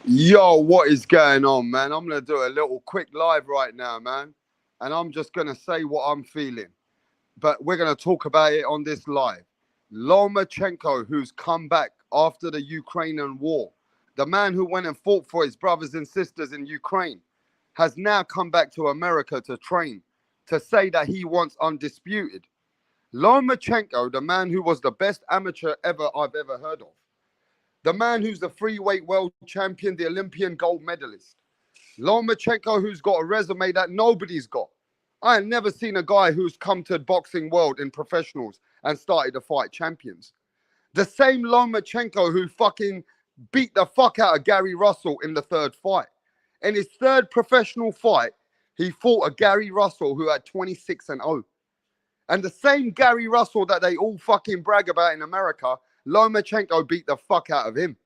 Yo, what is going on, man? I'm going to do a little quick live right now, man. And I'm just going to say what I'm feeling. But we're going to talk about it on this live. Lomachenko, who's come back after the Ukrainian war, the man who went and fought for his brothers and sisters in Ukraine, has now come back to America to train, to say that he wants undisputed. Lomachenko, the man who was the best amateur I've ever heard of. The man who's the freeweight world champion, the Olympian gold medalist. Lomachenko, who's got a resume that nobody's got. I have never seen a guy who's come to the boxing world in professionals and started to fight champions. The same Lomachenko who fucking beat the fuck out of Gary Russell in the third fight. In his third professional fight, he fought a Gary Russell who had 26-0. And the same Gary Russell that they all fucking brag about in America, Lomachenko beat the fuck out of him.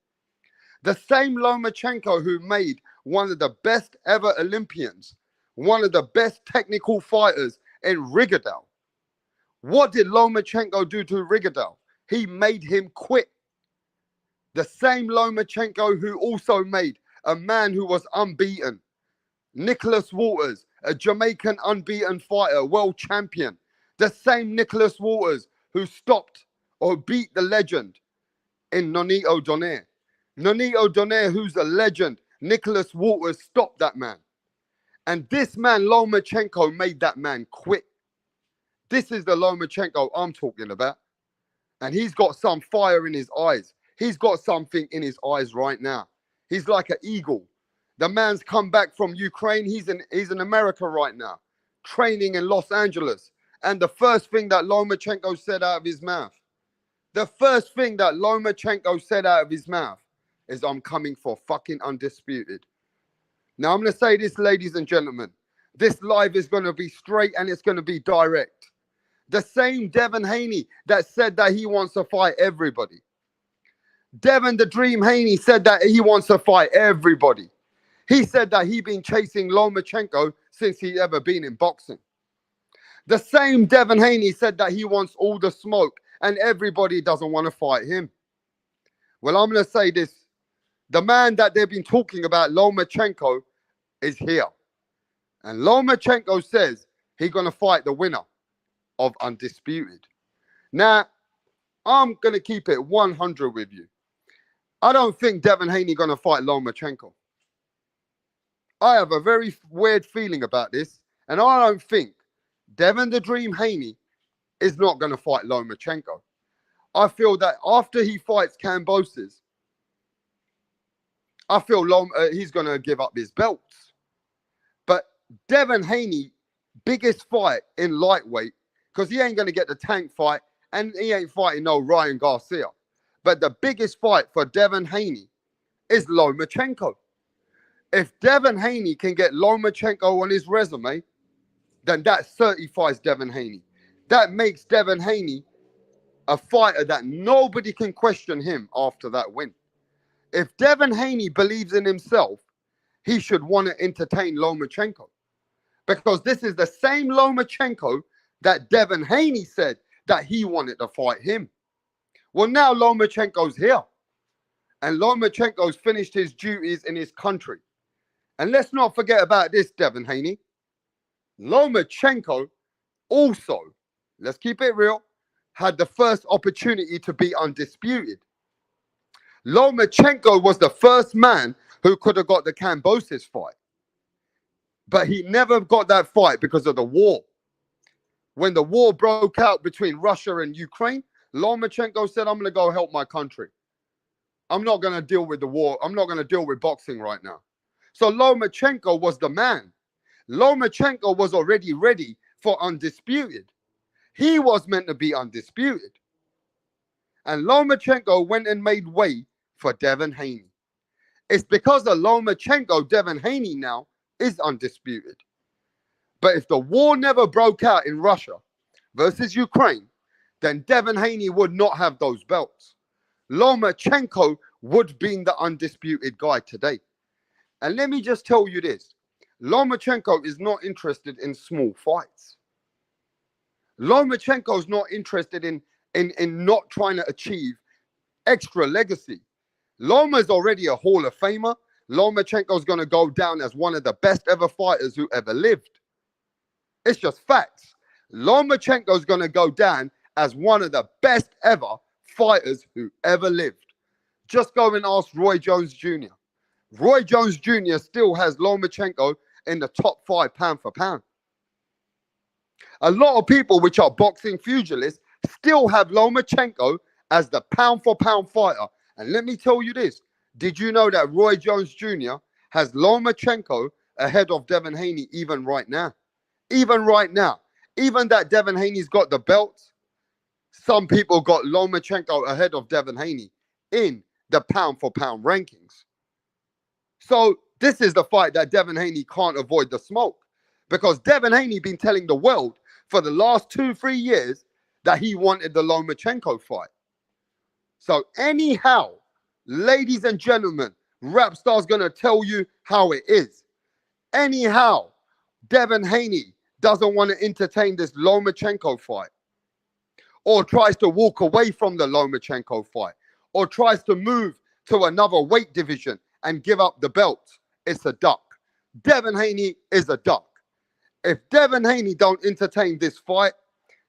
The same Lomachenko who made one of the best ever Olympians, one of the best technical fighters in Rigadel. What did Lomachenko do to Rigadel? He made him quit. The same Lomachenko who also made a man who was unbeaten, Nicholas Walters, a Jamaican unbeaten fighter, world champion. The same Nicholas Walters who stopped or beat the legend in Nonito Donaire. Nonito Donaire, who's a legend, Nicholas Walters stopped that man. And this man, Lomachenko, made that man quit. This is the Lomachenko I'm talking about. And he's got some fire in his eyes. He's got something in his eyes right now. He's like an eagle. The man's come back from Ukraine. He's in America right now, training in Los Angeles. And the first thing that Lomachenko said out of his mouth, is, I'm coming for fucking undisputed. Now, I'm going to say this, ladies and gentlemen. This live is going to be straight and it's going to be direct. The same DEVIN Haney that said that he wants to fight everybody. Devin the Dream Haney said that he wants to fight everybody. He said that he's been chasing Lomachenko since he ever been in boxing. The same DEVIN Haney said that he wants all the smoke and everybody doesn't want to fight him. Well, I'm going to say this. The man that they've been talking about, Lomachenko, is here. And Lomachenko says he's going to fight the winner of Undisputed. Now, I'm going to keep it 100 with you. I don't think DEVIN Haney going to fight Lomachenko. I have a very weird feeling about this. And I don't think Devin the Dream Haney is not going to fight Lomachenko. I feel that after he fights Kambosos, I feel he's going to give up his belts. But Devin Haney, biggest fight in lightweight, because he ain't going to get the tank fight and he ain't fighting no Ryan Garcia. But the biggest fight for Devin Haney is Lomachenko. If Devin Haney can get Lomachenko on his resume, then that certifies Devin Haney. That makes Devin Haney a fighter that nobody can question him after that win. If Devin Haney believes in himself, he should want to entertain Lomachenko. Because this is the same Lomachenko that Devin Haney said that he wanted to fight him. Well, now Lomachenko's here. And Lomachenko's finished his duties in his country. And let's not forget about this, Devin Haney. Lomachenko also, let's keep it real, had the first opportunity to be undisputed. Lomachenko was the first man who could have got the Kambosos fight. But he never got that fight because of the war. When the war broke out between Russia and Ukraine, Lomachenko said, I'm going to go help my country. I'm not going to deal with the war. I'm not going to deal with boxing right now. So Lomachenko was the man. Lomachenko was already ready for undisputed. He was meant to be undisputed. And Lomachenko went and made way for Devin Haney. It's because of Lomachenko, Devin Haney now is undisputed. But if the war never broke out in Russia versus Ukraine, then Devin Haney would not have those belts. Lomachenko would be the undisputed guy today. And let me just tell you this. Lomachenko is not interested in small fights. Lomachenko is not interested in not trying to achieve extra legacy. Loma is already a Hall of Famer. Lomachenko's going to go down as one of the best ever fighters who ever lived. It's just facts. Lomachenko's going to go down as one of the best ever fighters who ever lived. Just go and ask Roy Jones Jr. Roy Jones Jr. still has Lomachenko in the top 5 pound for pound. A lot of people which are boxing pugilists still have Lomachenko as the pound for pound fighter. And let me tell you this. Did you know that Roy Jones Jr. has Lomachenko ahead of Devin Haney even right now? Even right now. Even that Devin Haney's got the belts, some people got Lomachenko ahead of Devin Haney in the pound for pound rankings. So this is the fight that Devin Haney can't avoid the smoke, because Devin Haney been telling the world for the last 2-3 years that he wanted the Lomachenko fight. So anyhow, ladies and gentlemen, Rapstar's going to tell you how it is. Anyhow, Devin Haney doesn't want to entertain this Lomachenko fight, or tries to walk away from the Lomachenko fight, or tries to move to another weight division and give up the belt. It's a duck. Devin Haney is a duck. If Devin Haney don't entertain this fight,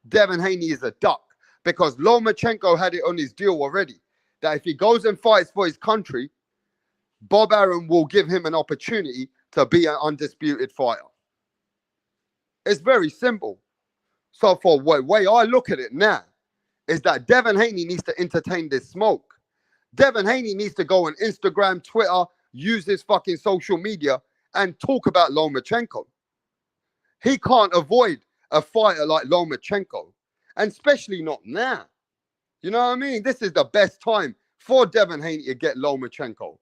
Devin Haney is a duck, because Lomachenko had it on his deal already that if he goes and fights for his country, Bob Arum will give him an opportunity to be an undisputed fighter. It's very simple. So for the way I look at it now is that Devin Haney needs to entertain this smoke. Devin Haney needs to go on Instagram, Twitter, use his fucking social media and talk about Lomachenko. He can't avoid a fighter like Lomachenko, and especially not now. You know what I mean? This is the best time for Devin Haney to get Lomachenko.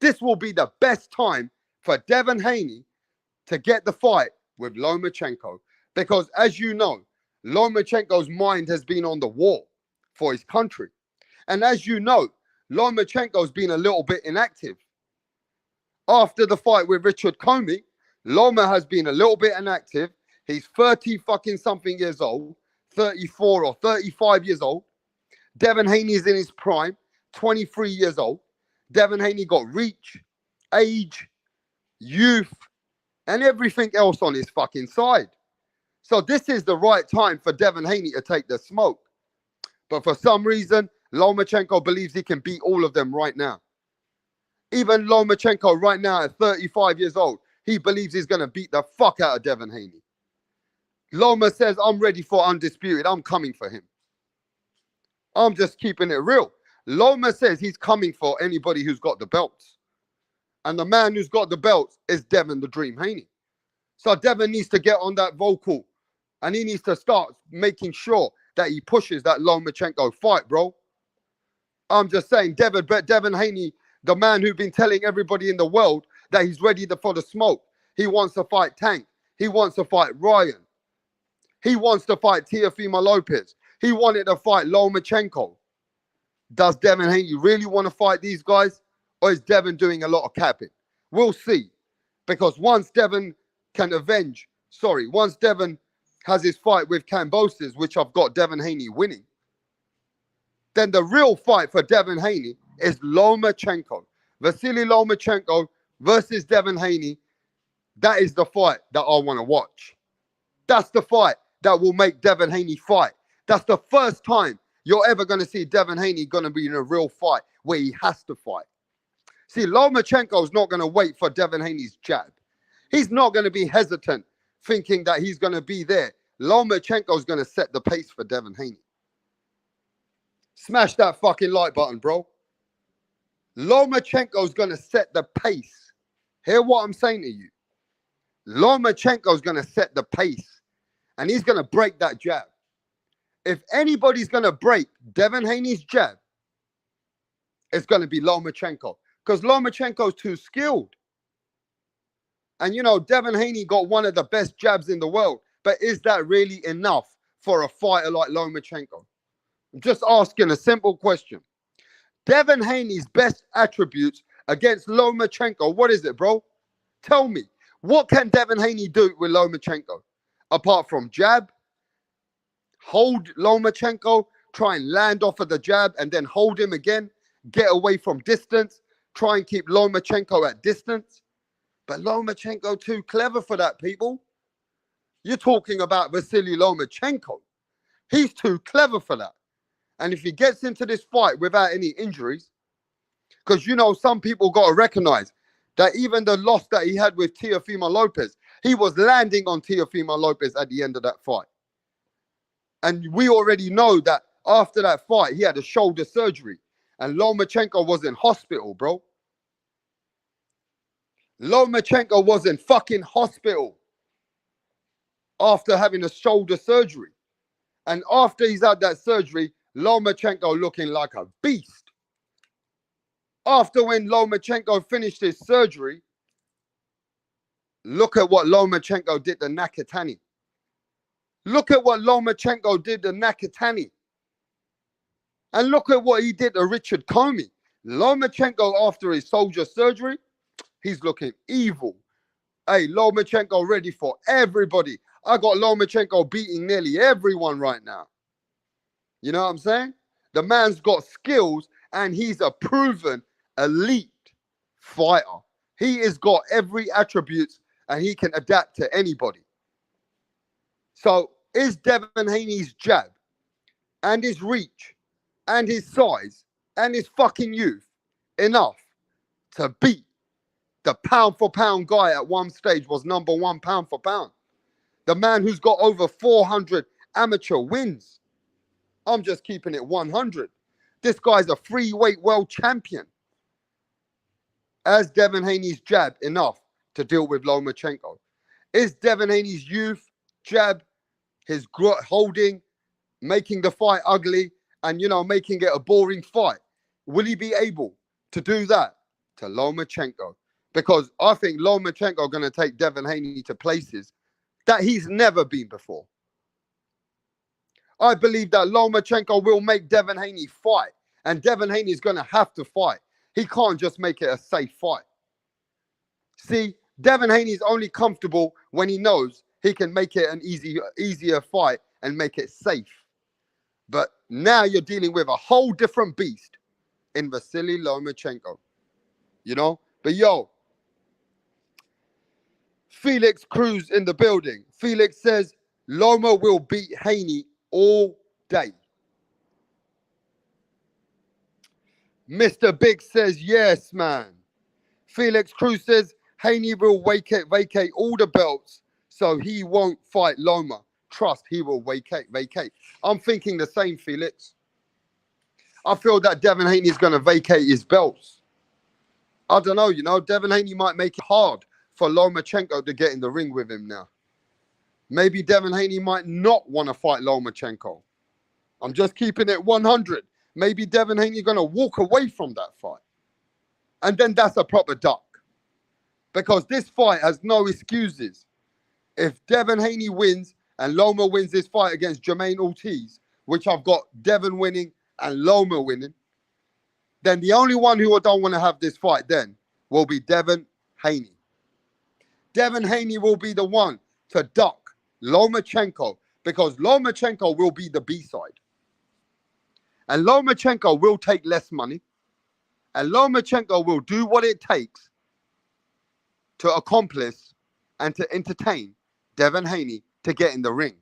This will be the best time for Devin Haney to get the fight with Lomachenko, because as you know, Lomachenko's mind has been on the war for his country. And as you know, Lomachenko's been a little bit inactive. After the fight with Richard Comey, Loma has been a little bit inactive. He's 30 fucking something years old, 34 or 35 years old. Devin Haney is in his prime, 23 years old. Devin Haney got reach, age, youth, and everything else on his fucking side. So this is the right time for Devin Haney to take the smoke. But for some reason, Lomachenko believes he can beat all of them right now. Even Lomachenko right now at 35 years old, he believes he's going to beat the fuck out of Devin Haney. Loma says, I'm ready for undisputed. I'm coming for him. I'm just keeping it real. Loma says he's coming for anybody who's got the belts. And the man who's got the belts is Devin the Dream Haney. So Devin needs to get on that vocal. And he needs to start making sure that he pushes that Lomachenko fight, bro. I'm just saying, Devin Haney, the man who's been telling everybody in the world that he's ready for the smoke. He wants to fight Tank. He wants to fight Ryan. He wants to fight Teofimo Lopez. He wanted to fight Lomachenko. Does Devin Haney really want to fight these guys? Or is Devin doing a lot of capping? We'll see. Because once Devin has his fight with Kambosos, which I've got Devin Haney winning, then the real fight for Devin Haney is Lomachenko. Vasily Lomachenko versus Devin Haney. That is the fight that I want to watch. That's the fight that will make Devin Haney fight. That's the first time you're ever going to see Devin Haney going to be in a real fight where he has to fight. See, Lomachenko's not going to wait for Devin Haney's jab. He's not going to be hesitant thinking that he's going to be there. Lomachenko's going to set the pace for Devin Haney. Smash that fucking like button, bro. Lomachenko's going to set the pace. Hear what I'm saying to you. Lomachenko's going to set the pace. And he's going to break that jab. If anybody's going to break Devin Haney's jab, it's going to be Lomachenko. Because Lomachenko's too skilled. And, you know, Devin Haney got one of the best jabs in the world. But is that really enough for a fighter like Lomachenko? I'm just asking a simple question. Devin Haney's best attributes against Lomachenko, what is it, bro? Tell me. What can Devin Haney do with Lomachenko? Apart from jab, hold Lomachenko, try and land off of the jab and then hold him again, get away from distance, try and keep Lomachenko at distance. But Lomachenko too clever for that, people. You're talking about Vasily Lomachenko. He's too clever for that. And if he gets into this fight without any injuries, because, you know, some people got to recognize that even the loss that he had with Teofimo Lopez, he was landing on Teofimo Lopez at the end of that fight. And we already know that after that fight, he had a shoulder surgery. And Lomachenko was in hospital, bro. Lomachenko was in fucking hospital after having a shoulder surgery. And after he's had that surgery, Lomachenko looking like a beast. After when Lomachenko finished his surgery, look at what Lomachenko did to Nakatani. Look at what Lomachenko did to Nakatani. And look at what he did to Richard Comey. Lomachenko, after his shoulder surgery, he's looking evil. Hey, Lomachenko ready for everybody. I got Lomachenko beating nearly everyone right now. You know what I'm saying? The man's got skills and he's a proven elite fighter. He has got every attribute and he can adapt to anybody. So is Devin Haney's jab and his reach and his size and his fucking youth enough to beat the pound for pound guy at one stage was #1 pound for pound? The man who's got over 400 amateur wins. I'm just keeping it 100. This guy's a freeweight world champion. As Devin Haney's jab enough to deal with Lomachenko? Is Devin Haney's youth, jab, his holding, making the fight ugly and, you know, making it a boring fight? Will he be able to do that to Lomachenko? Because I think Lomachenko going to take Devin Haney to places that he's never been before. I believe that Lomachenko will make Devin Haney fight. And Devin Haney is going to have to fight. He can't just make it a safe fight. See, Devin Haney is only comfortable when he knows he can make it an easier fight and make it safe. But now you're dealing with a whole different beast in Vasily Lomachenko. You know? But yo, Felix Cruz in the building. Felix says Loma will beat Haney all day. Mr. Big says yes, man. Felix Cruz says Haney will vacate all the belts, so he won't fight Loma. Trust, he will vacate. I'm thinking the same, Felix. I feel that Devin Haney is going to vacate his belts. I don't know, you know, Devin Haney might make it hard for Lomachenko to get in the ring with him now. Maybe Devin Haney might not want to fight Lomachenko. I'm just keeping it 100. Maybe Devin Haney going to walk away from that fight. And then that's a proper duck. Because this fight has no excuses. If Devin Haney wins and Loma wins this fight against Jermaine Ortiz, which I've got Devin winning and Loma winning, then the only one who I don't want to have this fight then will be Devin Haney. Devin Haney will be the one to duck Lomachenko because Lomachenko will be the B-side. And Lomachenko will take less money. And Lomachenko will do what it takes to accomplish and to entertain Devin Haney to get in the ring.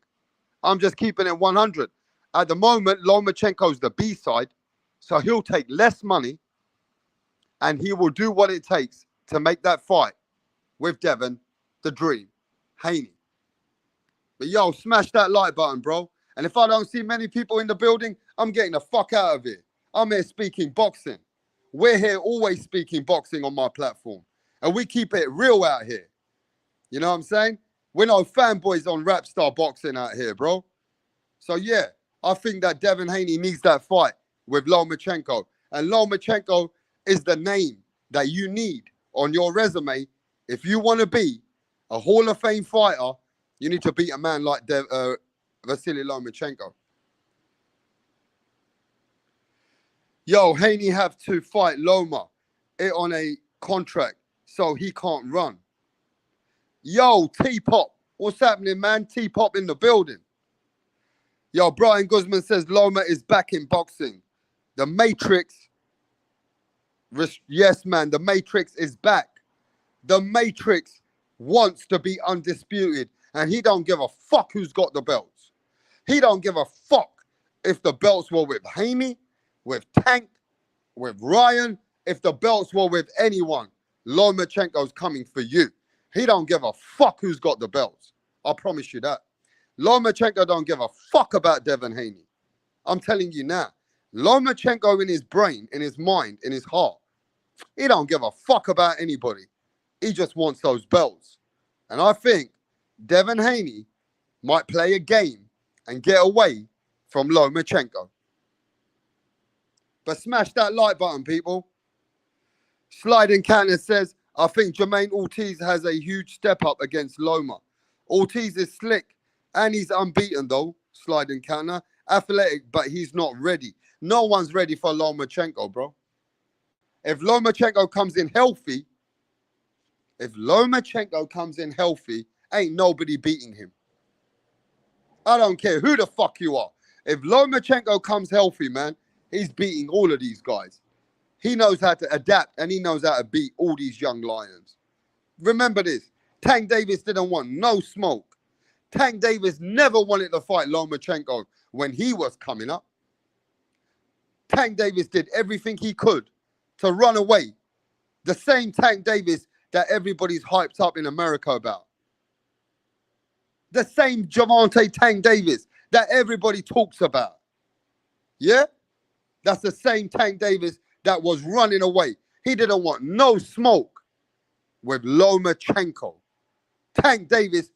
I'm just keeping it 100. At the moment, Lomachenko's the B-side, so he'll take less money and he will do what it takes to make that fight with Devin, the Dream, Haney. But yo, smash that like button, bro. And if I don't see many people in the building, I'm getting the fuck out of here. I'm here speaking boxing. We're here always speaking boxing on my platform. And we keep it real out here. You know what I'm saying? We're no fanboys on rap star boxing out here, bro. So yeah, I think that Devin Haney needs that fight with Lomachenko. And Lomachenko is the name that you need on your resume. If you want to be a Hall of Fame fighter, you need to beat a man like Vasily Lomachenko. Yo, Haney have to fight Loma on a contract so he can't run. Yo, T-Pop, what's happening, man? T-Pop in the building. Yo, Brian Guzman says Loma is back in boxing. The Matrix Yes, man, the Matrix is back. The Matrix wants to be undisputed, and he don't give a fuck who's got the belts. He don't give a fuck if the belts were with Haney, with Tank, with Ryan, if the belts were with anyone. Lomachenko's coming for you. He don't give a fuck who's got the belts. I promise you that. Lomachenko don't give a fuck about Devin Haney. I'm telling you now. Lomachenko in his brain, in his mind, in his heart, he don't give a fuck about anybody. He just wants those belts. And I think Devin Haney might play a game and get away from Lomachenko. But smash that like button, people. Sliding Cannon says, I think Jermaine Ortiz has a huge step up against Loma. Ortiz is slick and he's unbeaten though, Sliding Cannon. Athletic, but he's not ready. No one's ready for Lomachenko, bro. If Lomachenko comes in healthy, ain't nobody beating him. I don't care who the fuck you are. If Lomachenko comes healthy, man, he's beating all of these guys. He knows how to adapt and he knows how to beat all these young lions. Remember this. Tank Davis didn't want no smoke. Tank Davis never wanted to fight Lomachenko when he was coming up. Tank Davis did everything he could to run away. The same Tank Davis that everybody's hyped up in America about. The same Javante Tank Davis that everybody talks about. Yeah? That's the same Tank Davis that was running away. He didn't want no smoke with Lomachenko. Tank Davis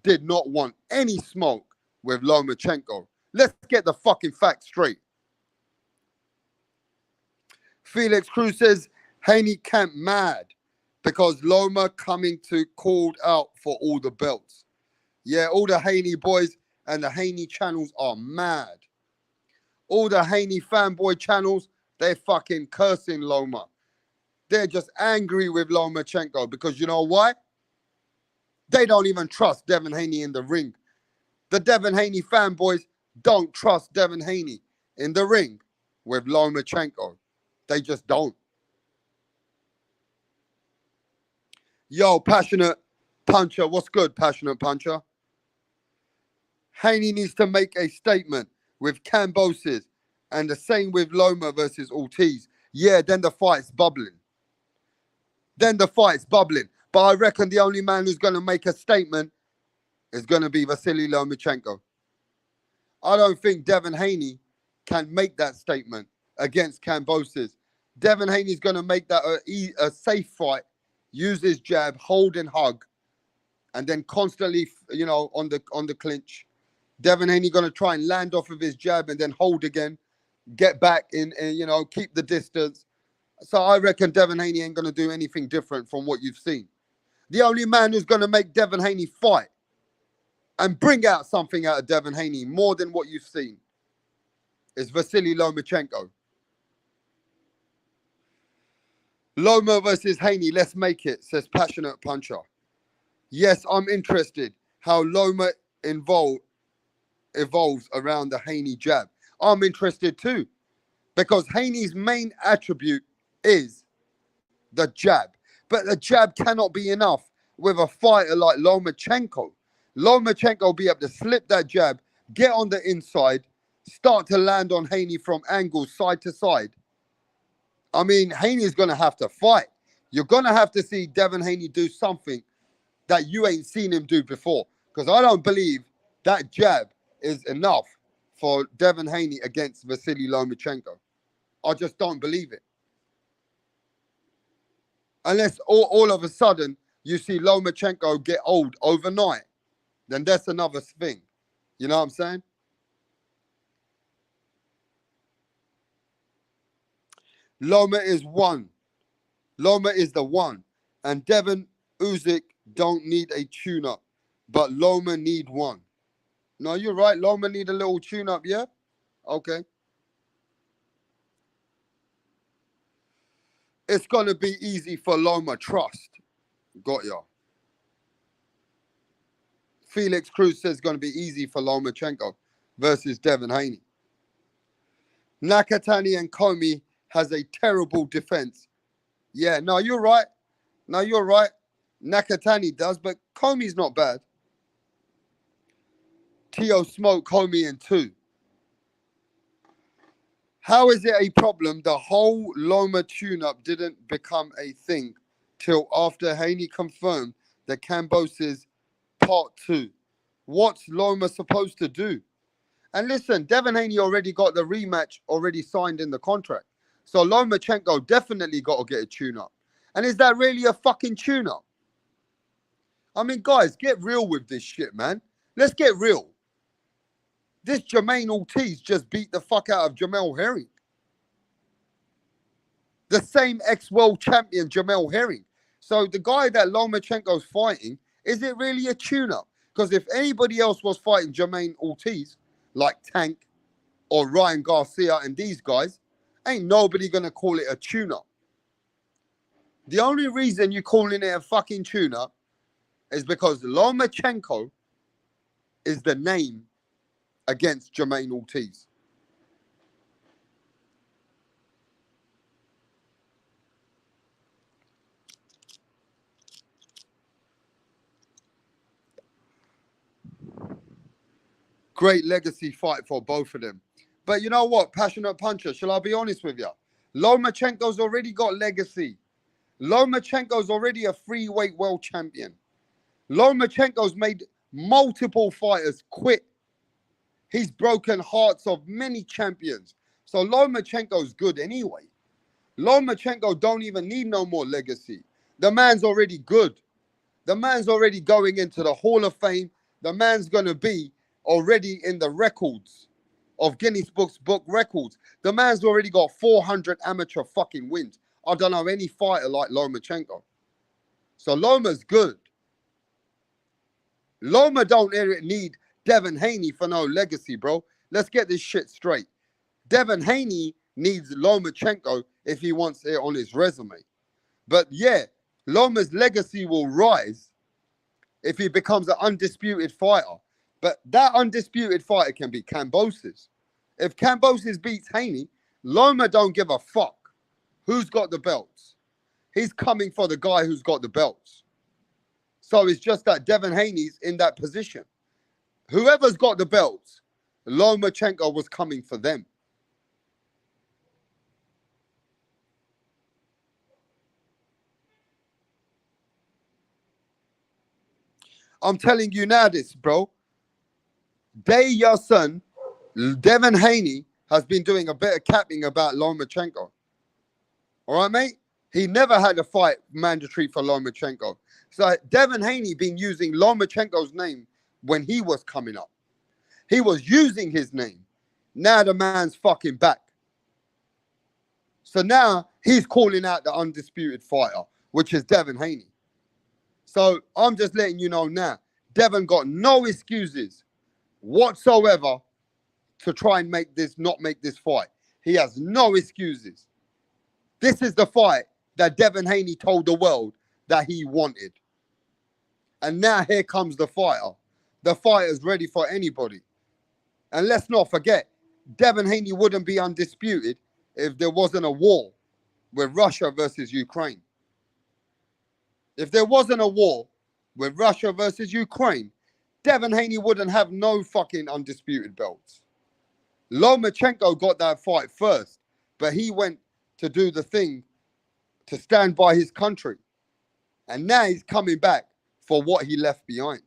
did not want any smoke with Lomachenko. Let's get the fucking facts straight. Felix Cruz says, Haney camp mad because Loma coming to called out for all the belts. Yeah, all the Haney boys and the Haney channels are mad. All the Haney fanboy channels, they're fucking cursing Loma. They're just angry with Lomachenko because you know why? They don't even trust Devin Haney in the ring. The Devin Haney fanboys don't trust Devin Haney in the ring with Lomachenko. They just don't. Yo, Passionate Puncher. What's good, Passionate Puncher? Haney needs to make a statement with Cambosis and the same with Loma versus Ortiz. Yeah, then the fight's bubbling. But I reckon the only man who's going to make a statement is going to be Vasily Lomachenko. I don't think Devin Haney can make that statement against Cambosis. Devin Haney's going to make that a safe fight, use his jab, hold and hug, and then constantly, on the clinch. Devin Haney going to try and land off of his jab and then hold again, get back in, and keep the distance. So I reckon Devin Haney ain't going to do anything different from what you've seen. The only man who's going to make Devin Haney fight and bring out something out of Devin Haney more than what you've seen is Vasily Lomachenko. Loma versus Haney, let's make it, says Passionate Puncher. Yes, I'm interested how Loma evolves around the Haney jab. I'm interested too, because Haney's main attribute is the jab. But the jab cannot be enough with a fighter like Lomachenko. Lomachenko will be able to slip that jab, get on the inside, start to land on Haney from angles side to side. I mean, Haney's going to have to fight. You're going to have to see Devin Haney do something that you ain't seen him do before. Because I don't believe that jab is enough for Devin Haney against Vasily Lomachenko. I just don't believe it. Unless all of a sudden you see Lomachenko get old overnight, then that's another thing. You know what I'm saying? Loma is one. Loma is the one. And Devin Usyk don't need a tune-up, but Loma need one. No, you're right. Loma need a little tune-up, yeah? Okay. It's going to be easy for Loma, trust. Got ya. Felix Cruz says it's going to be easy for Lomachenko versus Devin Haney. Nakatani and Comey has a terrible defense Yeah, no, you're right. No, you're right. Nakatani does, but Comey's not bad. Tio Smoke, Comey in 2. How is it a problem the whole Loma tune-up didn't become a thing till after Haney confirmed the Cambosis Part 2? What's Loma supposed to do? And listen, Devin Haney already got the rematch already signed in the contract. So Lomachenko definitely got to get a tune-up. And is that really a fucking tune-up? I mean, guys, get real with this shit, man. Let's get real. This Jermaine Ortiz just beat the fuck out of Jamel Herring. The same ex-world champion, Jamel Herring. So the guy that Lomachenko's fighting, is it really a tune-up? Because if anybody else was fighting Jermaine Ortiz, like Tank or Ryan Garcia and these guys, ain't nobody going to call it a tune-up. The only reason you're calling it a fucking tune-up is because Lomachenko is the name against Jermaine Ortiz. Great legacy fight for both of them. But you know what, Passionate Puncher, shall I be honest with you? Lomachenko's already got legacy. Lomachenko's already a free-weight world champion. Lomachenko's made multiple fighters quit. He's broken hearts of many champions. So Lomachenko's good anyway. Lomachenko don't even need no more legacy. The man's already good. The man's already going into the Hall of Fame. The man's going to be already in the records of Guinness Book records. The man's already got 400 amateur fucking wins. I don't know any fighter like Lomachenko. So Loma's good. Loma don't need Devin Haney for no legacy, bro. Let's get this shit straight. Devin Haney needs Lomachenko if he wants it on his resume. But yeah, Loma's legacy will rise if he becomes an undisputed fighter. But that undisputed fighter can be Cambosis. If Cambosis beats Haney, Loma don't give a fuck who's got the belts. He's coming for the guy who's got the belts. So it's just that Devin Haney's in that position. Whoever's got the belts, Lomachenko was coming for them. I'm telling you now this, bro. Day your son, Devin Haney, has been doing a bit of capping about Lomachenko. All right, mate? He never had a fight mandatory for Lomachenko. So Devin Haney been using Lomachenko's name when he was coming up. He was using his name. Now the man's fucking back. So now he's calling out the undisputed fighter, which is Devin Haney. So I'm just letting you know now, Devin got no excuses whatsoever to try and not make this fight. He has no excuses. This is the fight that Devin Haney told the world that he wanted. And now here comes the fighter. The fighter's ready for anybody. And let's not forget, Devin Haney wouldn't be undisputed if there wasn't a war with Russia versus Ukraine. If there wasn't a war with Russia versus Ukraine, Devin Haney wouldn't have no fucking undisputed belts. Lomachenko got that fight first, but he went to do the thing to stand by his country. And now he's coming back for what he left behind.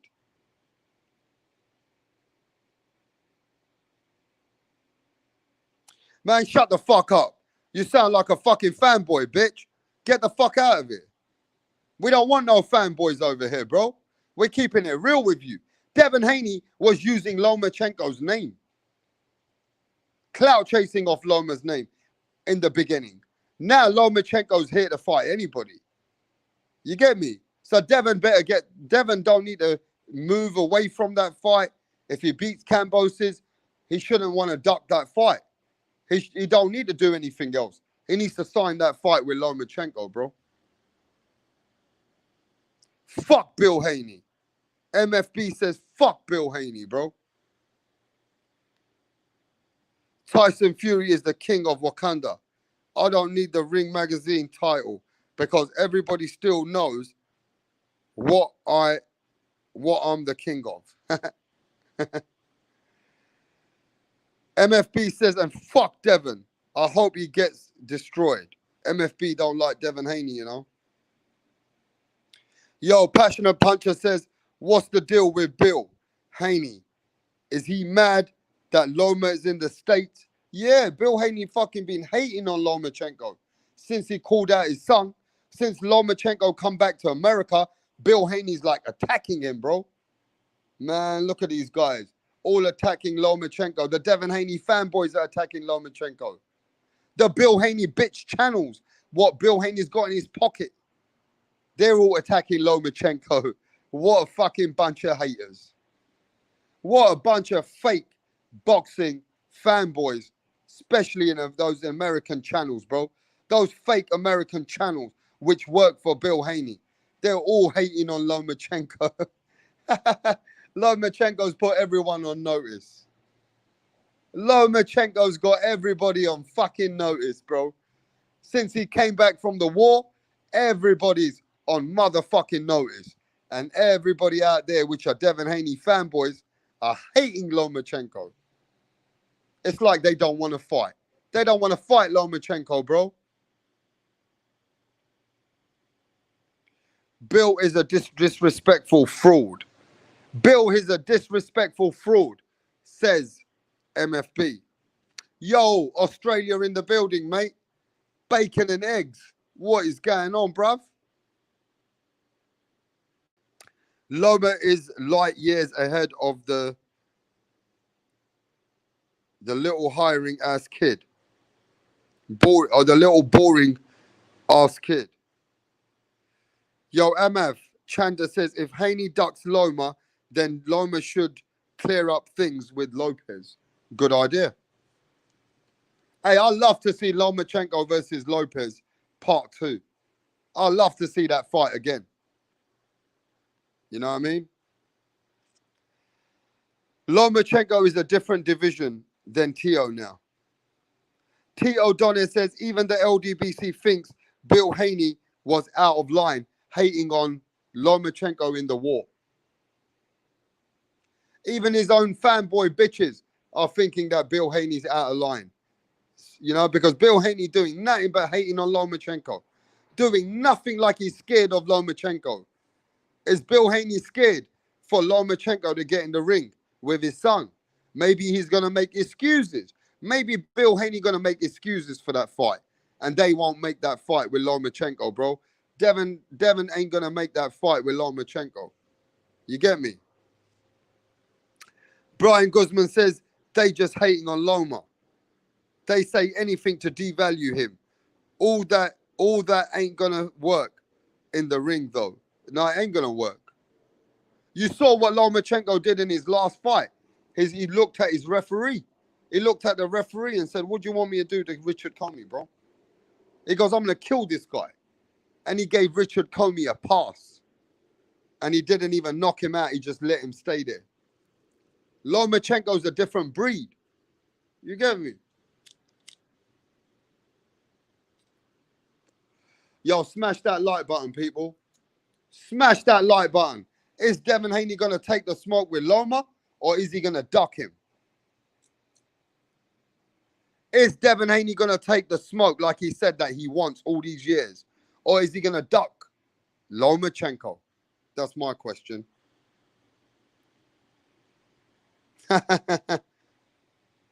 Man, shut the fuck up. You sound like a fucking fanboy, bitch. Get the fuck out of here. We don't want no fanboys over here, bro. We're keeping it real with you. Devin Haney was using Lomachenko's name. Clout chasing off Loma's name in the beginning. Now Lomachenko's here to fight anybody. You get me? So Devin don't need to move away from that fight. If he beats Cambosis, he shouldn't want to duck that fight. He don't need to do anything else. He needs to sign that fight with Lomachenko, bro. Fuck Bill Haney. MFB says fuck Bill Haney, bro. Tyson Fury is the king of Wakanda. I don't need the Ring magazine title, because everybody still knows what I'm the king of. MFB says, and fuck Devin. I hope he gets destroyed. MFB don't like Devin Haney, you know. Yo, Passionate Puncher says, what's the deal with Bill Haney? Is he mad that Loma is in the States? Yeah, Bill Haney fucking been hating on Lomachenko since he called out his son. Since Lomachenko come back to America, Bill Haney's like attacking him, bro. Man, look at these guys. All attacking Lomachenko. The Devin Haney fanboys are attacking Lomachenko. The Bill Haney bitch channels, what Bill Haney's got in his pocket, they're all attacking Lomachenko. What a fucking bunch of haters. What a bunch of fake boxing fanboys, especially in those American channels, bro. Those fake American channels which work for Bill Haney. They're all hating on Lomachenko. Lomachenko's put everyone on notice. Lomachenko's got everybody on fucking notice, bro. Since he came back from the war, everybody's on motherfucking notice. And everybody out there, which are Devin Haney fanboys, are hating Lomachenko. It's like they don't want to fight. They don't want to fight Lomachenko, bro. Bill is a disrespectful fraud. Bill is a disrespectful fraud, says MFB. Yo, Australia in the building, mate. Bacon and eggs. What is going on, bruv? Loma is light years ahead of the little hiring ass kid. Or the little boring ass kid. Yo, MF, Chanda says, if Haney ducks Loma, then Loma should clear up things with Lopez. Good idea. Hey, I'd love to see Lomachenko versus Lopez part 2. I'd love to see that fight again. You know what I mean? Lomachenko is a different division than Tio now. Tio Donner says, even the LDBC thinks Bill Haney was out of line, hating on Lomachenko in the war. Even his own fanboy bitches are thinking that Bill Haney's out of line. You know, because Bill Haney doing nothing but hating on Lomachenko. Doing nothing like he's scared of Lomachenko. Is Bill Haney scared for Lomachenko to get in the ring with his son? Maybe he's going to make excuses. Maybe Bill Haney going to make excuses for that fight. And they won't make that fight with Lomachenko, bro. Devin ain't going to make that fight with Lomachenko. You get me? Brian Guzman says, they just hating on Loma. They say anything to devalue him. All that ain't going to work in the ring, though. No, it ain't going to work. You saw what Lomachenko did in his last fight. He looked at his referee. He looked at the referee and said, what do you want me to do to Richard Comey, bro? He goes, I'm going to kill this guy. And he gave Richard Comey a pass. And he didn't even knock him out. He just let him stay there. Lomachenko's a different breed. You get me? Yo, smash that like button, people. Smash that like button. Is Devin Haney going to take the smoke with Loma, or is he going to duck him? Is Devin Haney going to take the smoke like he said that he wants all these years, or is he going to duck Lomachenko? That's my question.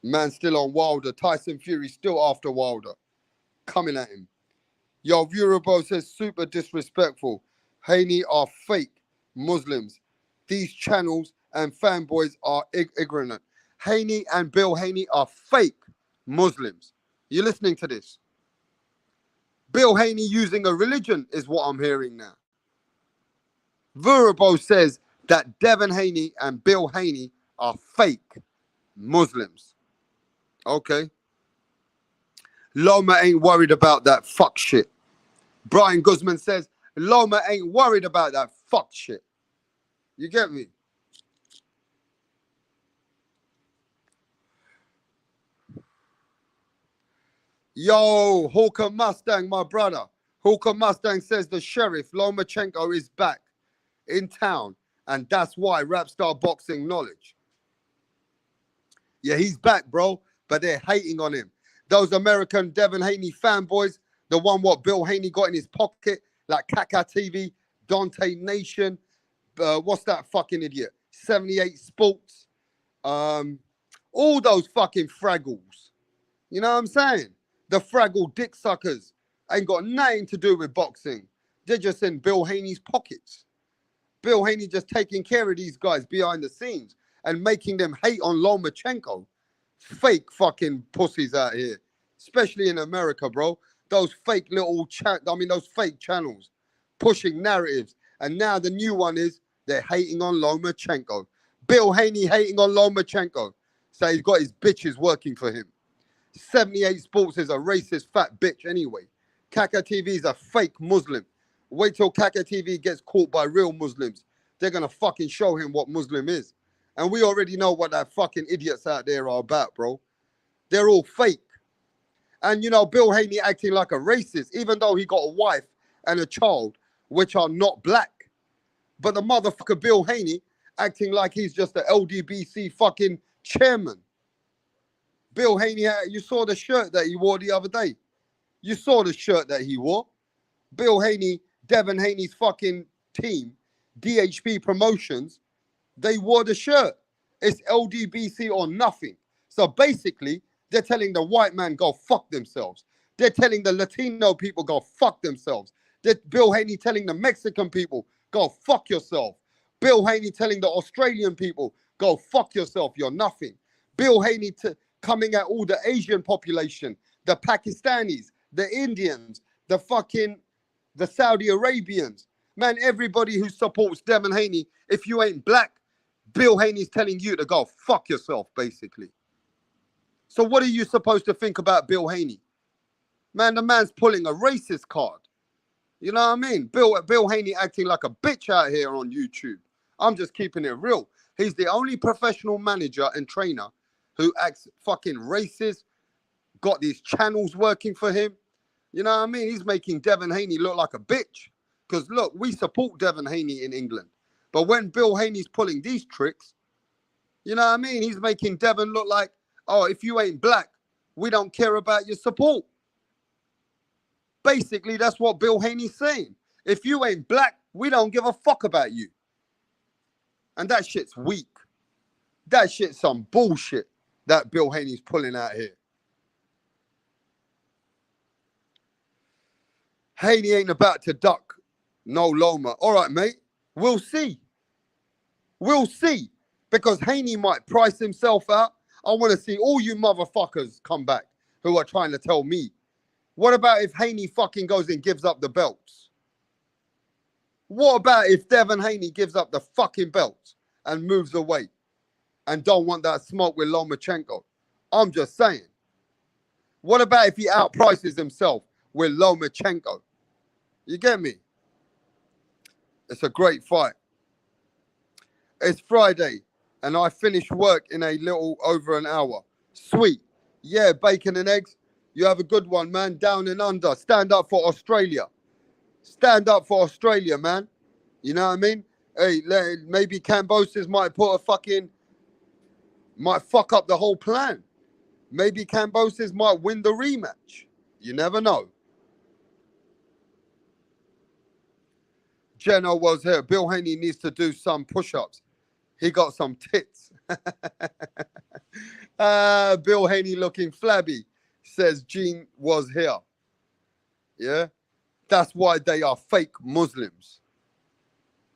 Man still on Wilder. Tyson Fury still after Wilder. Coming at him. Yo, Viewerbo says, super disrespectful. Haney are fake Muslims. These channels and fanboys are ignorant. Haney and Bill Haney are fake Muslims. You listening to this? Bill Haney using a religion is what I'm hearing now. Viewerbo says that Devin Haney and Bill Haney are fake Muslims. Okay. Loma ain't worried about that fuck shit. Brian Guzman says, Loma ain't worried about that fuck shit. You get me? Yo, Hawker Mustang, my brother. Hawker Mustang says the sheriff, Lomachenko, is back in town, and that's why Rapstar Boxing knowledge. Yeah, he's back, bro, but they're hating on him. Those American Devin Haney fanboys, the one what Bill Haney got in his pocket, like Kaka TV, Dante Nation, what's that fucking idiot? 78 Sports, all those fucking fraggles. You know what I'm saying? The fraggle dick suckers ain't got nothing to do with boxing. They're just in Bill Haney's pockets. Bill Haney just taking care of these guys behind the scenes and making them hate on Lomachenko. Fake fucking pussies out here, especially in America, bro. Those fake little those fake channels pushing narratives. And now the new one is they're hating on Lomachenko. Bill Haney hating on Lomachenko. So he's got his bitches working for him. 78 Sports is a racist fat bitch anyway. Kaka TV is a fake Muslim. Wait till Kaka TV gets caught by real Muslims. They're going to fucking show him what Muslim is. And we already know what that fucking idiots out there are about, bro. They're all fake. And, you know, Bill Haney acting like a racist, even though he got a wife and a child, which are not black. But the motherfucker Bill Haney acting like he's just the LDBC fucking chairman. Bill Haney, you saw the shirt that he wore the other day. You saw the shirt that he wore. Bill Haney, Devin Haney's fucking team, DHP Promotions, they wore the shirt. It's LDBC or nothing. So basically, they're telling the white man go fuck themselves. They're telling the Latino people go fuck themselves. Bill Haney telling the Mexican people go fuck yourself. Bill Haney telling the Australian people go fuck yourself. You're nothing. Bill Haney coming at all the Asian population, the Pakistanis, the Indians, the Saudi Arabians. Man, everybody who supports Devin Haney, if you ain't black, Bill Haney's telling you to go fuck yourself, basically. So what are you supposed to think about Bill Haney? Man, the man's pulling a racist card. You know what I mean? Bill Haney acting like a bitch out here on YouTube. I'm just keeping it real. He's the only professional manager and trainer who acts fucking racist, got these channels working for him. You know what I mean? He's making Devin Haney look like a bitch. Because, look, we support Devin Haney in England. But when Bill Haney's pulling these tricks, you know what I mean? He's making Devin look like, oh, if you ain't black, we don't care about your support. Basically, that's what Bill Haney's saying. If you ain't black, we don't give a fuck about you. And that shit's weak. That shit's some bullshit that Bill Haney's pulling out here. Haney ain't about to duck no Loma. All right, mate. We'll see. We'll see. Because Haney might price himself out. I want to see all you motherfuckers come back who are trying to tell me. What about if Haney fucking goes and gives up the belts? What about if Devin Haney gives up the fucking belts and moves away and don't want that smoke with Lomachenko? I'm just saying. What about if he outprices himself with Lomachenko? You get me? It's a great fight. It's Friday, and I finished work in a little over an hour. Sweet. Yeah, bacon and eggs. You have a good one, man. Down and under. Stand up for Australia. Stand up for Australia, man. You know what I mean? Hey, maybe Cambosis might might fuck up the whole plan. Maybe Cambosis might win the rematch. You never know. Jenna was here. Bill Haney needs to do some push-ups. He got some tits. Bill Haney looking flabby, says Gene was here. Yeah? That's why they are fake Muslims.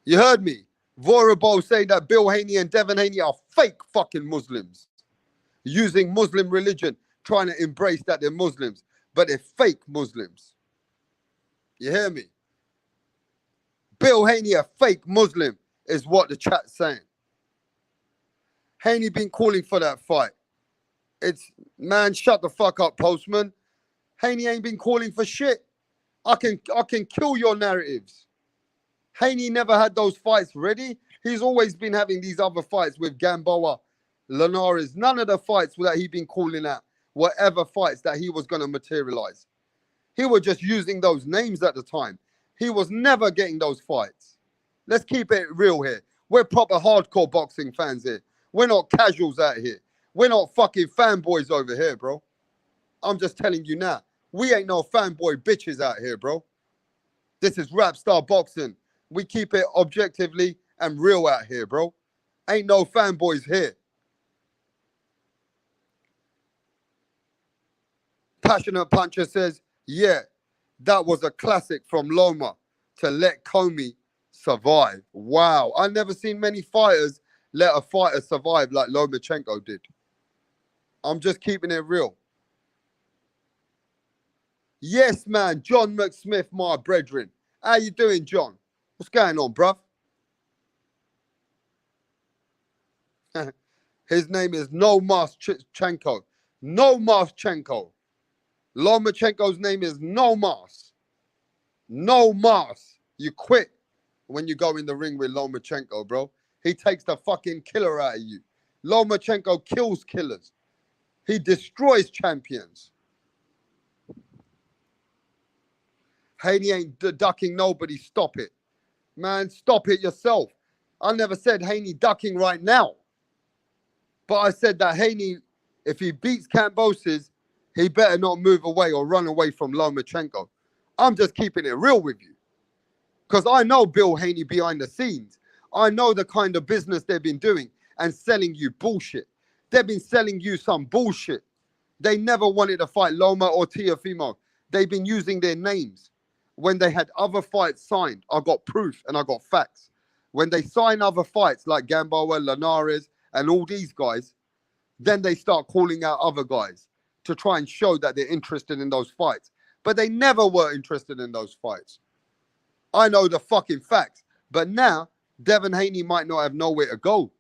You heard me. Vorabo say that Bill Haney and Devin Haney are fake fucking Muslims. Using Muslim religion, trying to embrace that they're Muslims. But they're fake Muslims. You hear me? Bill Haney, a fake Muslim, is what the chat's saying. Haney been calling for that fight. Man, shut the fuck up, Postman. Haney ain't been calling for shit. I can kill your narratives. Haney never had those fights ready. He's always been having these other fights with Gamboa, Linares. None of the fights that he been calling out were ever fights that he was going to materialize. He was just using those names at the time. He was never getting those fights. Let's keep it real here. We're proper hardcore boxing fans here. We're not casuals out here. We're not fucking fanboys over here, bro. I'm just telling you now. We ain't no fanboy bitches out here, bro. This is rap star boxing. We keep it objectively and real out here, bro. Ain't no fanboys here. Passionate Puncher says, yeah, that was a classic from Loma to let Comey survive. Wow. I've never seen many fighters let a fighter survive like Lomachenko did. I'm just keeping it real. Yes, man. John McSmith, my brethren. How you doing, John? What's going on, bruv? His name is Lomachenko. Lomachenko. Lomachenko's name is No Mas. No Mas. You quit when you go in the ring with Lomachenko, bro. He takes the fucking killer out of you. Lomachenko kills killers. He destroys champions. Haney ain't ducking nobody. Stop it. Man, stop it yourself. I never said Haney ducking right now. But I said that Haney, if he beats Kambosos, he better not move away or run away from Lomachenko. I'm just keeping it real with you. Because I know Bill Haney behind the scenes. I know the kind of business they've been doing and selling you bullshit. They've been selling you some bullshit. They never wanted to fight Loma or Teofimo. They've been using their names. When they had other fights signed, I got proof and I got facts. When they sign other fights like Gamboa, Linares, and all these guys, then they start calling out other guys to try and show that they're interested in those fights. But they never were interested in those fights. I know the fucking facts. But now, Devin Haney might not have nowhere to go.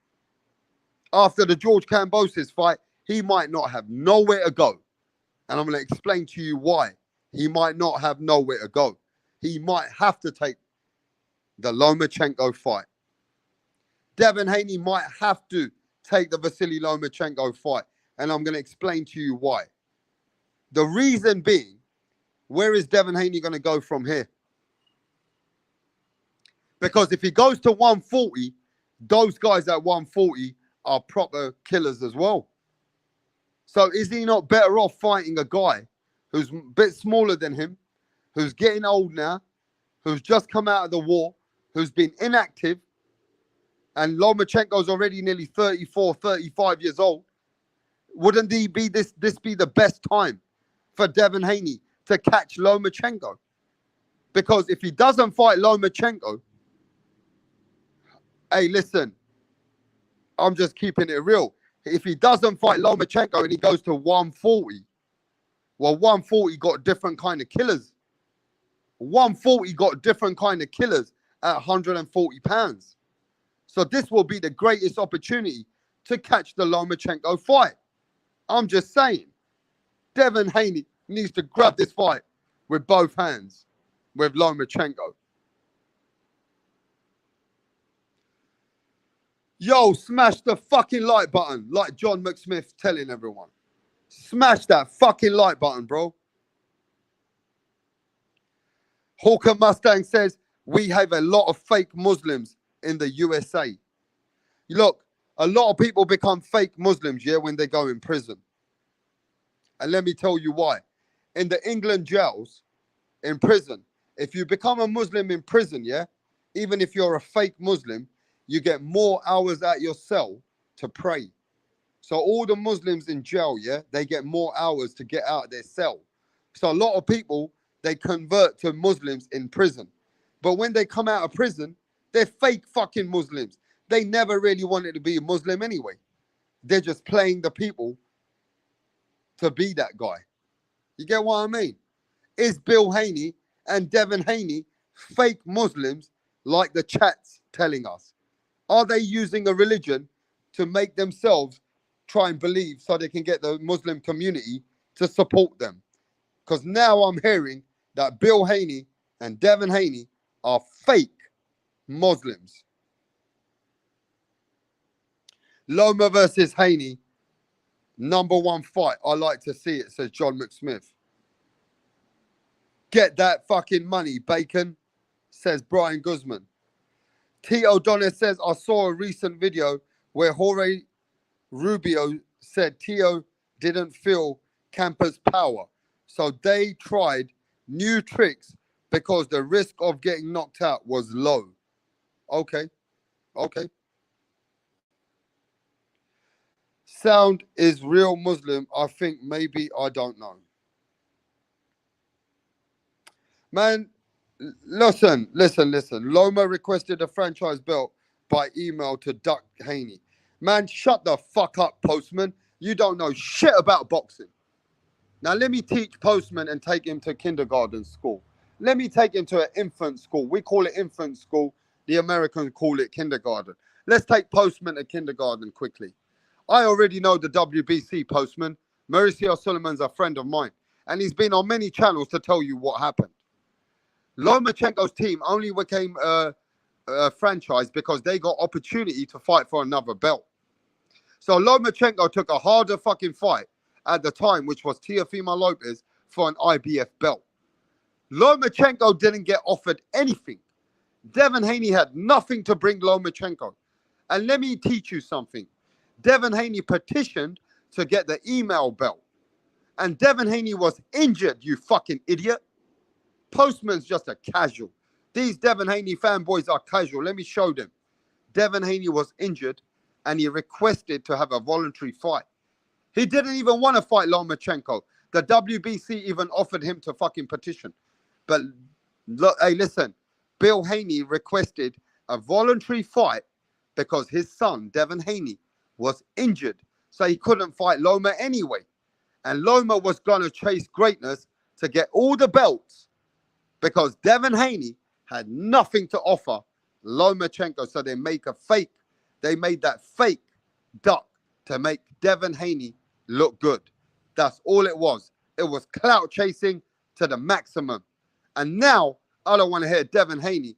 After the George Kambosos fight, he might not have nowhere to go. And I'm going to explain to you why. He might not have nowhere to go. He might have to take the Lomachenko fight. Devin Haney might have to take the Vasily Lomachenko fight. And I'm going to explain to you why. The reason being, where is Devin Haney going to go from here? Because if he goes to 140, those guys at 140 are proper killers as well. So is he not better off fighting a guy who's a bit smaller than him, who's getting old now, who's just come out of the war, who's been inactive, and Lomachenko's already nearly 34, 35 years old? Wouldn't he be this be the best time for Devin Haney to catch Lomachenko? Because if he doesn't fight Lomachenko, hey, listen, I'm just keeping it real. If he doesn't fight Lomachenko and he goes to 140, well, 140 got different kind of killers. 140 got different kind of killers at 140 pounds. So this will be the greatest opportunity to catch the Lomachenko fight. I'm just saying, Devin Haney needs to grab this fight with both hands with Lomachenko. Yo, smash the fucking like button, like John McSmith telling everyone. Smash that fucking like button, bro. Hawker Mustang says, we have a lot of fake Muslims in the USA. Look, a lot of people become fake Muslims, yeah, when they go in prison. And let me tell you why. In the England jails, in prison, if you become a Muslim in prison, yeah, even if you're a fake Muslim, you get more hours at your cell to pray. So all the Muslims in jail, yeah, they get more hours to get out of their cell. So a lot of people, they convert to Muslims in prison. But when they come out of prison, they're fake fucking Muslims. They never really wanted to be a Muslim anyway. They're just playing the people to be that guy. You get what I mean? Is Bill Haney and Devin Haney fake Muslims like the chat's telling us? Are they using a religion to make themselves try and believe so they can get the Muslim community to support them? Because now I'm hearing that Bill Haney and Devin Haney are fake Muslims. Loma versus Haney, #1 fight. I like to see it, says John McSmith. Get that fucking money, bacon, says Brian Guzman. T. O'Donnell says, I saw a recent video where Jorge Rubio said Tio didn't feel Campa's power. So they tried new tricks because the risk of getting knocked out was low. Okay. Okay. Sound is real Muslim. I think maybe I don't know. Man, listen. Loma requested a franchise belt by email to Duck Haney. Man, shut the fuck up, Postman. You don't know shit about boxing. Now, let me teach Postman and take him to kindergarten school. Let me take him to an infant school. We call it infant school. The Americans call it kindergarten. Let's take Postman to kindergarten quickly. I already know the WBC, Postman. Mauricio Suleiman's a friend of mine, and he's been on many channels to tell you what happened. Lomachenko's team only became a franchise because they got opportunity to fight for another belt. So Lomachenko took a harder fucking fight at the time, which was Teofimo Lopez, for an IBF belt. Lomachenko didn't get offered anything. Devin Haney had nothing to bring Lomachenko. And let me teach you something. Devin Haney petitioned to get the email belt. And Devin Haney was injured, you fucking idiot. Postman's just a casual. These Devin Haney fanboys are casual. Let me show them. Devin Haney was injured and he requested to have a voluntary fight. He didn't even want to fight Lomachenko. The WBC even offered him to fucking petition. But look, hey, listen, Bill Haney requested a voluntary fight because his son, Devin Haney, was injured. So he couldn't fight Loma anyway. And Loma was going to chase greatness to get all the belts because Devin Haney had nothing to offer Lomachenko. So they made that fake duck to make Devin Haney look good. That's all it was. It was clout chasing to the maximum. And now I don't want to hear Devin Haney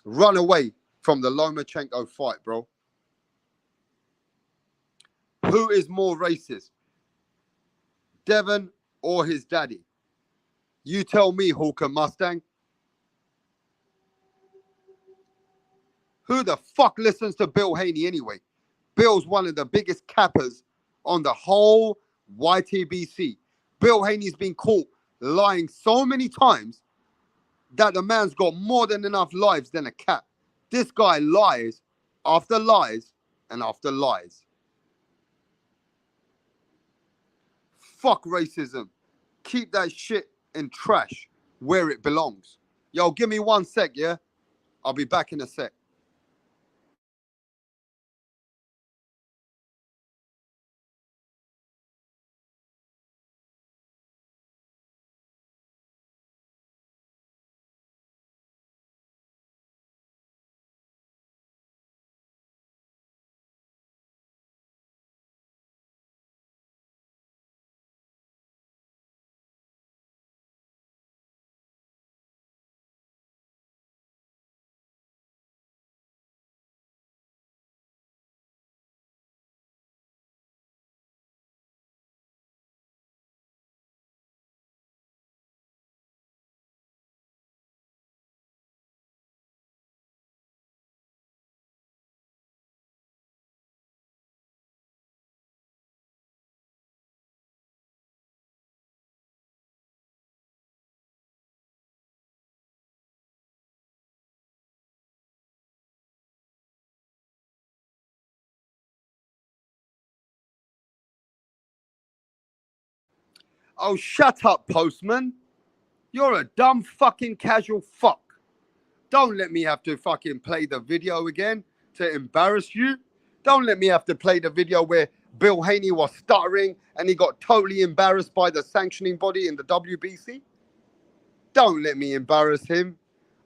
run away from the Lomachenko fight, bro. Who is more racist? Devin or his daddy? You tell me, Hawker Mustang. Who the fuck listens to Bill Haney anyway? Bill's one of the biggest cappers on the whole YTBC. Bill Haney's been caught lying so many times that the man's got more than enough lives than a cap. This guy lies after lies and after lies. Fuck racism. Keep that shit in trash where it belongs. Yo, give me 1 sec, yeah? I'll be back in a sec. Oh, shut up, Postman. You're a dumb fucking casual fuck. Don't let me have to fucking play the video again to embarrass you. Don't let me have to play the video where Bill Haney was stuttering and he got totally embarrassed by the sanctioning body in the WBC. Don't let me embarrass him.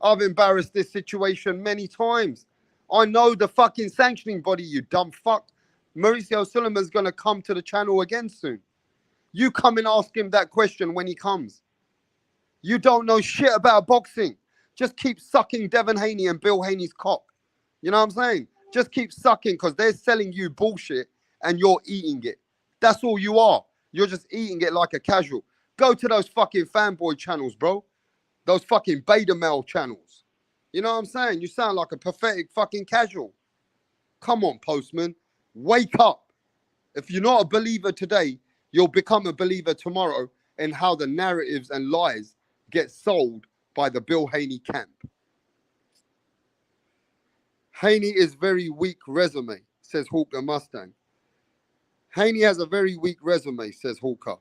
I've embarrassed this situation many times. I know the fucking sanctioning body, you dumb fuck. Mauricio Suleiman's going to come to the channel again soon. You come and ask him that question when he comes. You don't know shit about boxing. Just keep sucking Devin Haney and Bill Haney's cock. You know what I'm saying? Just keep sucking because they're selling you bullshit and you're eating it. That's all you are. You're just eating it like a casual. Go to those fucking fanboy channels, bro. Those fucking beta male channels. You know what I'm saying? You sound like a pathetic fucking casual. Come on, Postman. Wake up. If you're not a believer today, you'll become a believer tomorrow in how the narratives and lies get sold by the Bill Haney camp. Haney is very weak resume, says Hawk the Mustang. Haney has a very weak resume, says Hawker.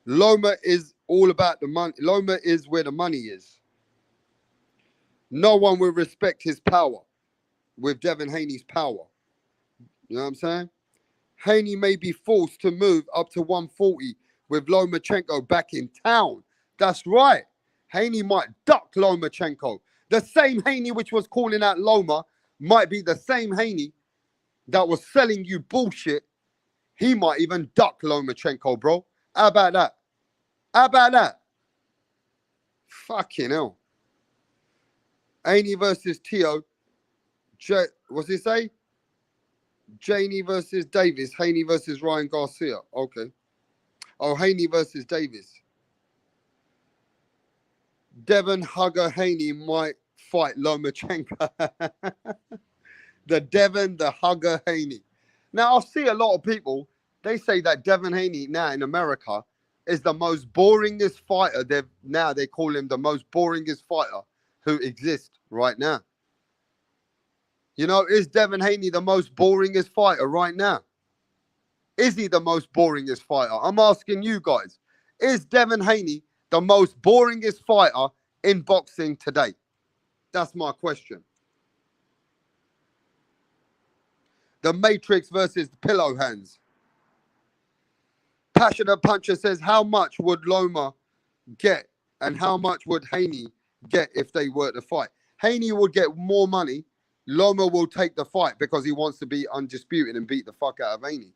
Loma is all about the money. Loma is where the money is. No one will respect his power with Devin Haney's power. You know what I'm saying? Haney may be forced to move up to 140 with Lomachenko back in town. That's right. Haney might duck Lomachenko. The same Haney which was calling out Loma might be the same Haney that was selling you bullshit. He might even duck Lomachenko, bro. How about that? How about that? Fucking hell. Haney versus Tio. What's he say? Janey versus Davis. Haney versus Ryan Garcia. Okay. Oh, Haney versus Davis. Devin Hugger Haney might fight Lomachenko. The Devin, the Hugger Haney. Now, I see a lot of people, they say that Devin Haney now in America is the most boringest fighter. They call him the most boringest fighter who exists right now. You know, is Devin Haney the most boringest fighter right now? Is he the most boringest fighter? I'm asking you guys. Is Devin Haney the most boringest fighter in boxing today? That's my question. The Matrix versus the Pillow Hands. Passionate Puncher says, how much would Loma get and how much would Haney get if they were to fight? Haney would get more money. Loma will take the fight because he wants to be undisputed and beat the fuck out of Haney.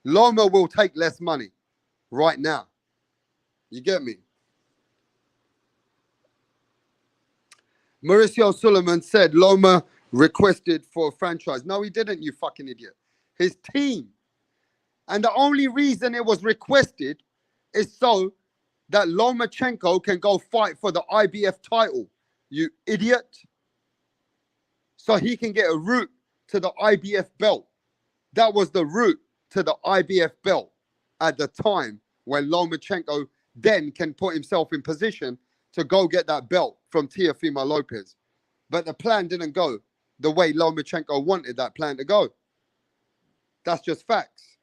Loma will take less money right now. You get me? Mauricio Suleiman said Loma requested for a franchise. No, he didn't, you fucking idiot. His team. And the only reason it was requested is so that Lomachenko can go fight for the IBF title. You idiot. So he can get a route to the IBF belt. That was the route to the IBF belt at the time when Lomachenko then can put himself in position to go get that belt from Teofimo Lopez. But the plan didn't go the way Lomachenko wanted that plan to go. That's just facts.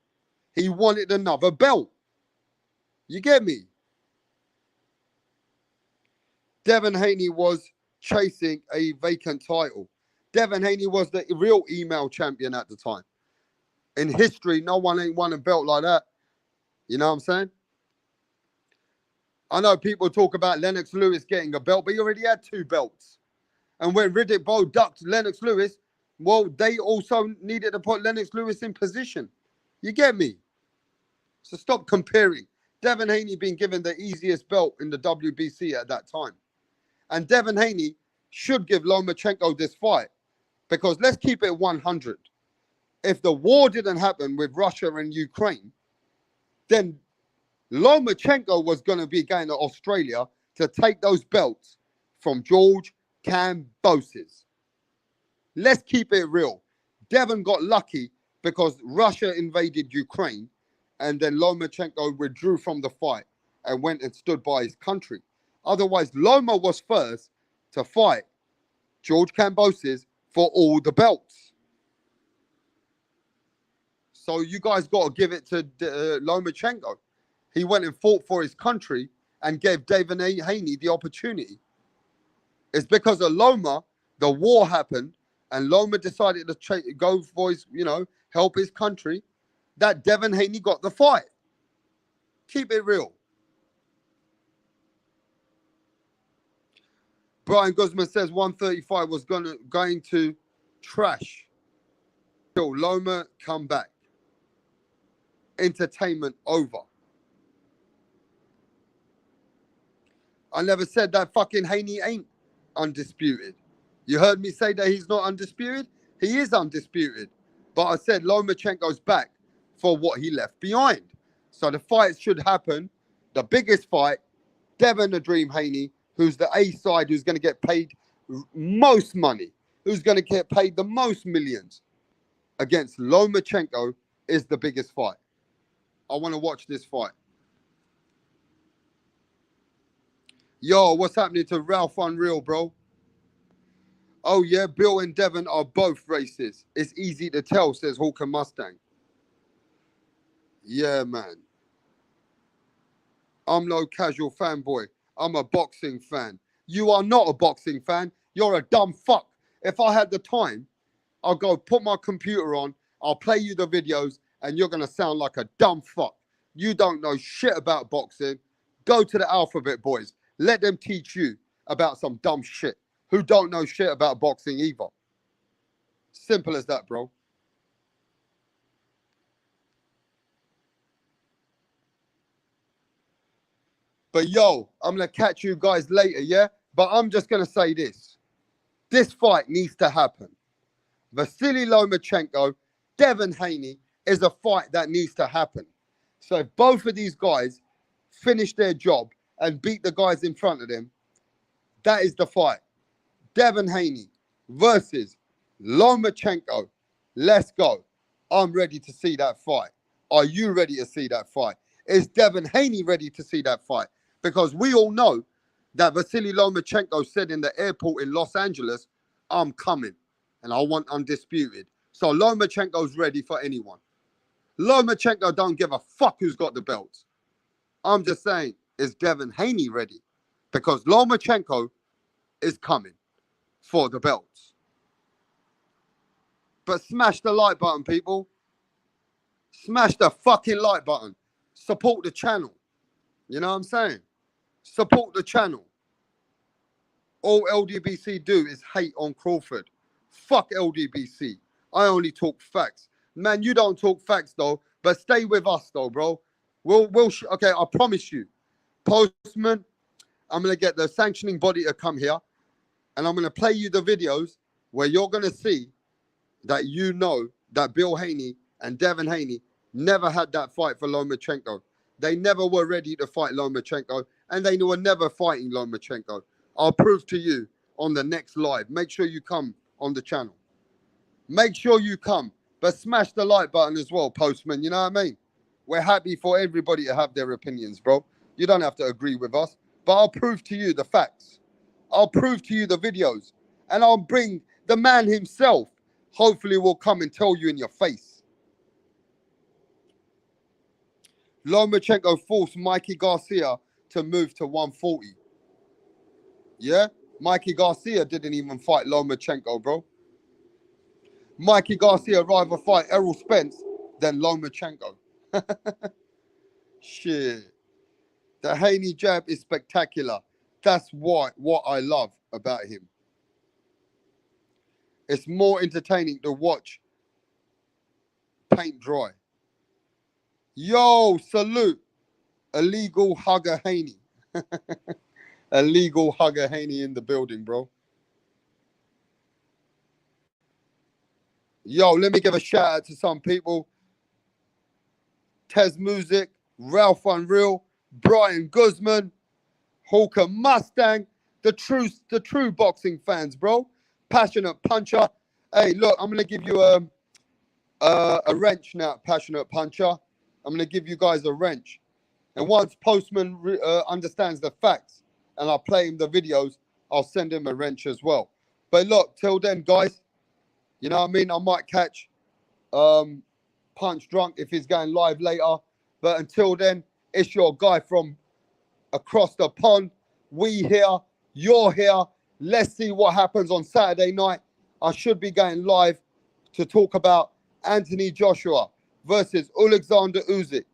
He wanted another belt. You get me? Devin Haney was chasing a vacant title. Devin Haney was the real email champion at the time. In history, no one ain't won a belt like that. You know what I'm saying? I know people talk about Lennox Lewis getting a belt, but he already had 2 belts. And when Riddick Bowe ducked Lennox Lewis, well, they also needed to put Lennox Lewis in position. You get me? So stop comparing. Devin Haney being given the easiest belt in the WBC at that time. And Devin Haney should give Lomachenko this fight. Because let's keep it 100. If the war didn't happen with Russia and Ukraine, then Lomachenko was going to be going to Australia to take those belts from George Kambosos. Let's keep it real. Devin got lucky because Russia invaded Ukraine and then Lomachenko withdrew from the fight and went and stood by his country. Otherwise, Loma was first to fight George Kambosos for all the belts. So you guys got to give it to Lomachenko. He went and fought for his country and gave Devin Haney the opportunity. It's because of Loma, the war happened, and Loma decided to go for his, help his country, that Devin Haney got the fight. Keep it real. Brian Guzman says 135 was going to trash till Loma come back. Entertainment over. I never said that fucking Haney ain't undisputed. You heard me say that he's not undisputed? He is undisputed. But I said Lomachenko's back for what he left behind. So the fight should happen. The biggest fight, Devin the Dream Haney who's the A side, who's going to get paid most money, who's going to get paid the most millions, against Lomachenko is the biggest fight. I want to watch this fight. Yo, what's happening to Ralph Unreal, bro? Oh, yeah, Bill and Devin are both racist. It's easy to tell, says Hawker Mustang. Yeah, man. I'm no casual fanboy. I'm a boxing fan. You are not a boxing fan. You're a dumb fuck. If I had the time, I'll go put my computer on, I'll play you the videos, and you're going to sound like a dumb fuck. You don't know shit about boxing. Go to the alphabet, boys. Let them teach you about some dumb shit who don't know shit about boxing either. Simple as that, bro. But yo, I'm going to catch you guys later, yeah? But I'm just going to say this. This fight needs to happen. Vasily Lomachenko, Devin Haney is a fight that needs to happen. So if both of these guys finish their job and beat the guys in front of them, that is the fight. Devin Haney versus Lomachenko. Let's go. I'm ready to see that fight. Are you ready to see that fight? Is Devin Haney ready to see that fight? Because we all know that Vasily Lomachenko said in the airport in Los Angeles, I'm coming and I want undisputed. So Lomachenko's ready for anyone. Lomachenko don't give a fuck who's got the belts. I'm just saying, is Devin Haney ready? Because Lomachenko is coming for the belts. But smash the like button, people. Smash the fucking like button. Support the channel. You know what I'm saying? Support the channel. All LDBC do is hate on Crawford. Fuck LDBC. I only talk facts. Man, you don't talk facts though, but stay with us though, bro. Okay, I promise you. Postman, I'm going to get the sanctioning body to come here and I'm going to play you the videos where you're going to see that you know that Bill Haney and Devin Haney never had that fight for Lomachenko. They never were ready to fight Lomachenko and they were never fighting Lomachenko. I'll prove to you on the next live. Make sure you come on the channel. Make sure you come, but smash the like button as well, Postman. You know what I mean? We're happy for everybody to have their opinions, bro. You don't have to agree with us, but I'll prove to you the facts. I'll prove to you the videos, and I'll bring the man himself. Hopefully will come and tell you in your face. Lomachenko forced Mikey Garcia to move to 140. Yeah? Mikey Garcia didn't even fight Lomachenko, bro. Mikey Garcia rather fight Errol Spence than Lomachenko. Shit. The Haney jab is spectacular. That's what I love about him. It's more entertaining to watch paint dry. Yo, salute. Illegal hugger Haney. Illegal hugger Haney in the building, bro. Yo, let me give a shout out to some people. Tez Music, Ralph Unreal, Brian Guzman, Hawker Mustang, the true boxing fans, bro. Passionate Puncher. Hey, look, I'm going to give you a wrench now, Passionate Puncher. I'm going to give you guys a wrench. And once Postman understands the facts and I play him the videos, I'll send him a wrench as well. But look, till then, guys, you know what I mean? I might catch Punch Drunk if he's going live later. But until then, it's your guy from across the pond. We here, you're here. Let's see what happens on Saturday night. I should be going live to talk about Anthony Joshua versus Alexander Usyk.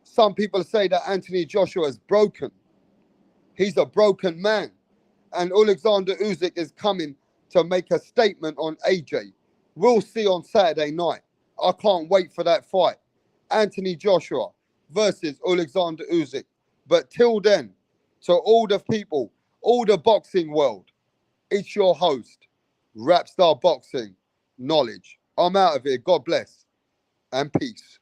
Some people say that Anthony Joshua is broken. He's a broken man. And Alexander Usyk is coming to make a statement on AJ. We'll see on Saturday night. I can't wait for that fight. Anthony Joshua versus Alexander Usyk. But till then, to all the people, all the boxing world, it's your host, Rapstar Boxing Knowledge. I'm out of here. God bless and peace.